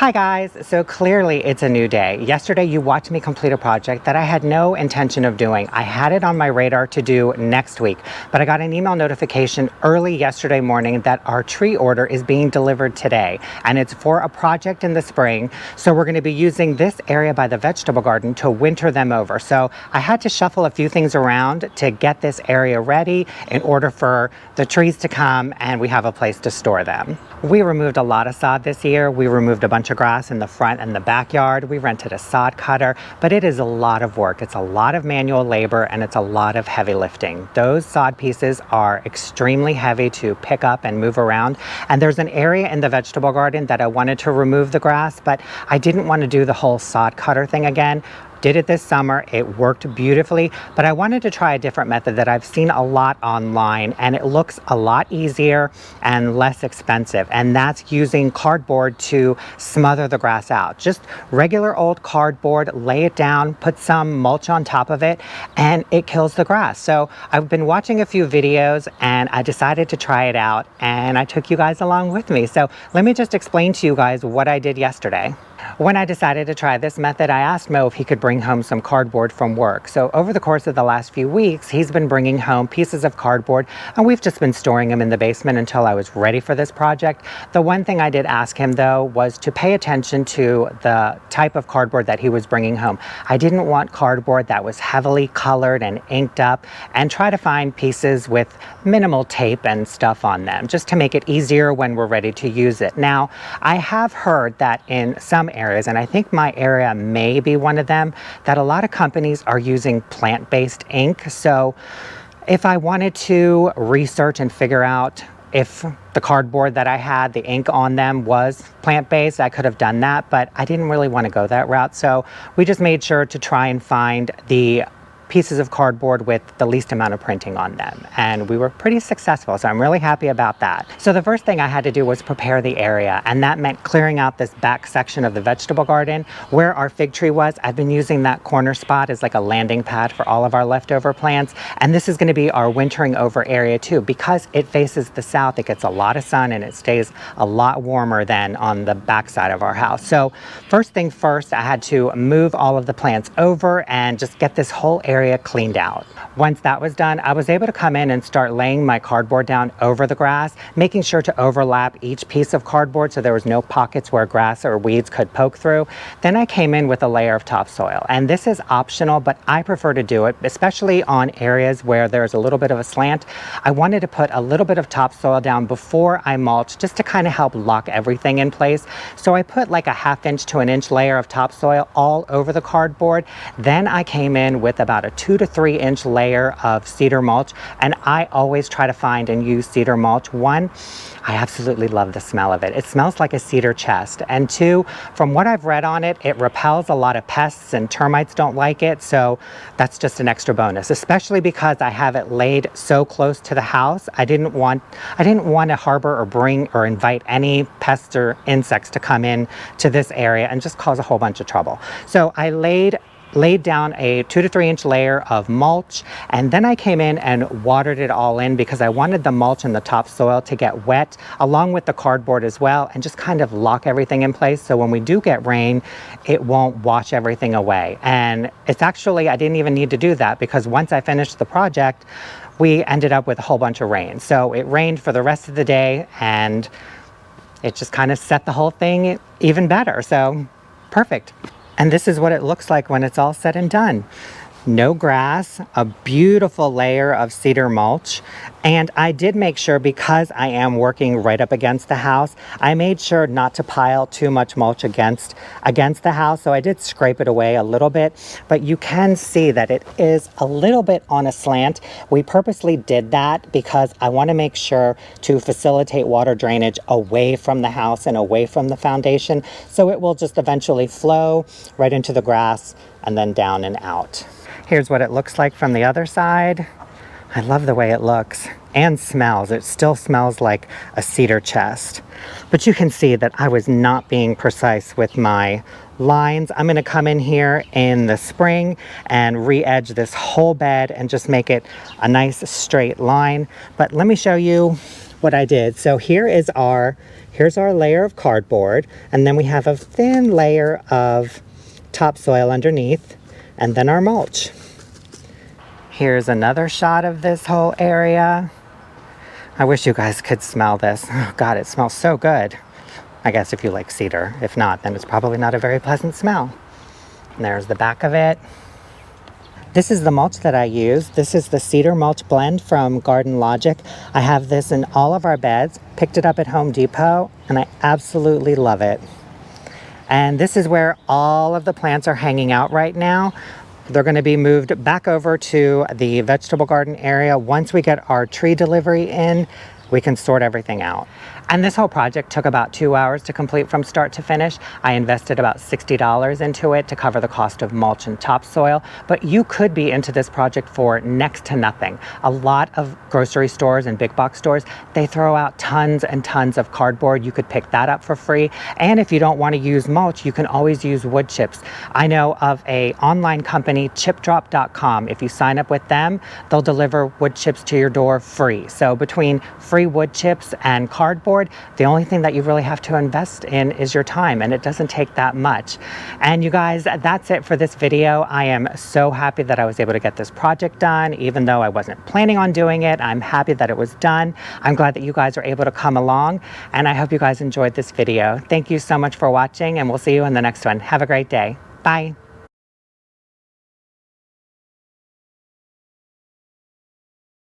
Hi guys, so clearly it's a new day. Yesterday you watched me complete a project that I had no intention of doing. I had it on my radar to do next week, but I got an email notification early yesterday morning that our tree order is being delivered today, and it's for a project in the spring. So we're going to be using this area by the vegetable garden to winter them over. So I had to shuffle a few things around to get this area ready in order for the trees to come and we have a place to store them. We removed a lot of sod this year. We removed a bunch of grass in the front and the backyard. We rented a sod cutter, but it is a lot of work. It's a lot of manual labor and it's a lot of heavy lifting. Those sod pieces are extremely heavy to pick up and move around. And there's an area in the vegetable garden that I wanted to remove the grass, but I didn't want to do the whole sod cutter thing again. Did it this summer, it worked beautifully, but I wanted to try a different method that I've seen a lot online, and it looks a lot easier and less expensive, and that's using cardboard to smother the grass out. Just regular old cardboard, lay it down, put some mulch on top of it, and it kills the grass. So I've been watching a few videos and I decided to try it out, and I took you guys along with me. So let me just explain to you guys what I did yesterday. When I decided to try this method, I asked Mo if he could bring home some cardboard from work. So over the course of the last few weeks, he's been bringing home pieces of cardboard, and we've just been storing them in the basement until I was ready for this project. The one thing I did ask him though was to pay attention to the type of cardboard that he was bringing home. I didn't want cardboard that was heavily colored and inked up, and try to find pieces with minimal tape and stuff on them, just to make it easier when we're ready to use it. Now, I have heard that in some areas, and I think my area may be one of them, that a lot of companies are using plant-based ink. So if I wanted to research and figure out if the cardboard that I had, the ink on them was plant-based, I could have done that, but I didn't really want to go that route. So we just made sure to try and find the pieces of cardboard with the least amount of printing on them, and we were pretty successful, so I'm really happy about that. So the first thing I had to do was prepare the area, and that meant clearing out this back section of the vegetable garden where our fig tree was. I've been using that corner spot as like a landing pad for all of our leftover plants, and this is going to be our wintering over area too. Because it faces the south, it gets a lot of sun and it stays a lot warmer than on the back side of our house. So first thing first, I had to move all of the plants over and just get this whole area cleaned out. Once that was done, I was able to come in and start laying my cardboard down over the grass, making sure to overlap each piece of cardboard so there was no pockets where grass or weeds could poke through. Then I came in with a layer of topsoil, and this is optional, but I prefer to do it, especially on areas where there's a little bit of a slant. I wanted to put a little bit of topsoil down before I mulch, just to kind of help lock everything in place. So I put like a 1/2 inch to 1 inch layer of topsoil all over the cardboard. Then I came in with about a 2 to 3 inch layer of cedar mulch, and I always try to find and use cedar mulch. One, I absolutely love the smell of it. It smells like a cedar chest. And two, from what I've read on it, it repels a lot of pests and termites don't like it. So that's just an extra bonus, especially because I have it laid so close to the house. I didn't want to harbor or bring or invite any pests or insects to come in to this area and just cause a whole bunch of trouble. So I laid down a 2 to 3 inch layer of mulch, and then I came in and watered it all in because I wanted the mulch and the topsoil to get wet along with the cardboard as well, and just kind of lock everything in place so when we do get rain, it won't wash everything away. And it's actually, I didn't even need to do that because once I finished the project, we ended up with a whole bunch of rain. So it rained for the rest of the day, and it just kind of set the whole thing even better. So perfect. And this is what it looks like when it's all said and done. No grass, a beautiful layer of cedar mulch, and I did make sure, because I am working right up against the house, I made sure not to pile too much mulch against the house, so I did scrape it away a little bit, but you can see that it is a little bit on a slant. We purposely did that because I want to make sure to facilitate water drainage away from the house and away from the foundation, so it will just eventually flow right into the grass and then down and out. Here's what it looks like from the other side. I love the way it looks and smells. It still smells like a cedar chest. But you can see that I was not being precise with my lines. I'm going to come in here in the spring and re-edge this whole bed and just make it a nice straight line. But let me show you what I did. So here's Here's our layer of cardboard, and then we have a thin layer of topsoil underneath, and then our mulch. Here's another shot of this whole area. I wish you guys could smell this. Oh God, it smells so good. I guess if you like cedar. If not, then it's probably not a very pleasant smell. And there's the back of it. This is the mulch that I use. This is the cedar mulch blend from Garden Logic. I have this in all of our beds. Picked it up at Home Depot, and I absolutely love it. And this is where all of the plants are hanging out right now. They're going to be moved back over to the vegetable garden area. Once we get our tree delivery in, we can sort everything out. And this whole project took about 2 hours to complete from start to finish. I invested about $60 into it to cover the cost of mulch and topsoil, but you could be into this project for next to nothing. A lot of grocery stores and big box stores, they throw out tons and tons of cardboard. You could pick that up for free. And if you don't want to use mulch, you can always use wood chips. I know of an online company, chipdrop.com. If you sign up with them, they'll deliver wood chips to your door free. So between free wood chips and cardboard, the only thing that you really have to invest in is your time, and it doesn't take that much. And you guys, that's it for this video. I am so happy that I was able to get this project done, even though I wasn't planning on doing it. I'm happy that it was done. I'm glad that you guys are able to come along, and I hope you guys enjoyed this video. Thank you so much for watching, and we'll see you in the next one. Have a great day. Bye.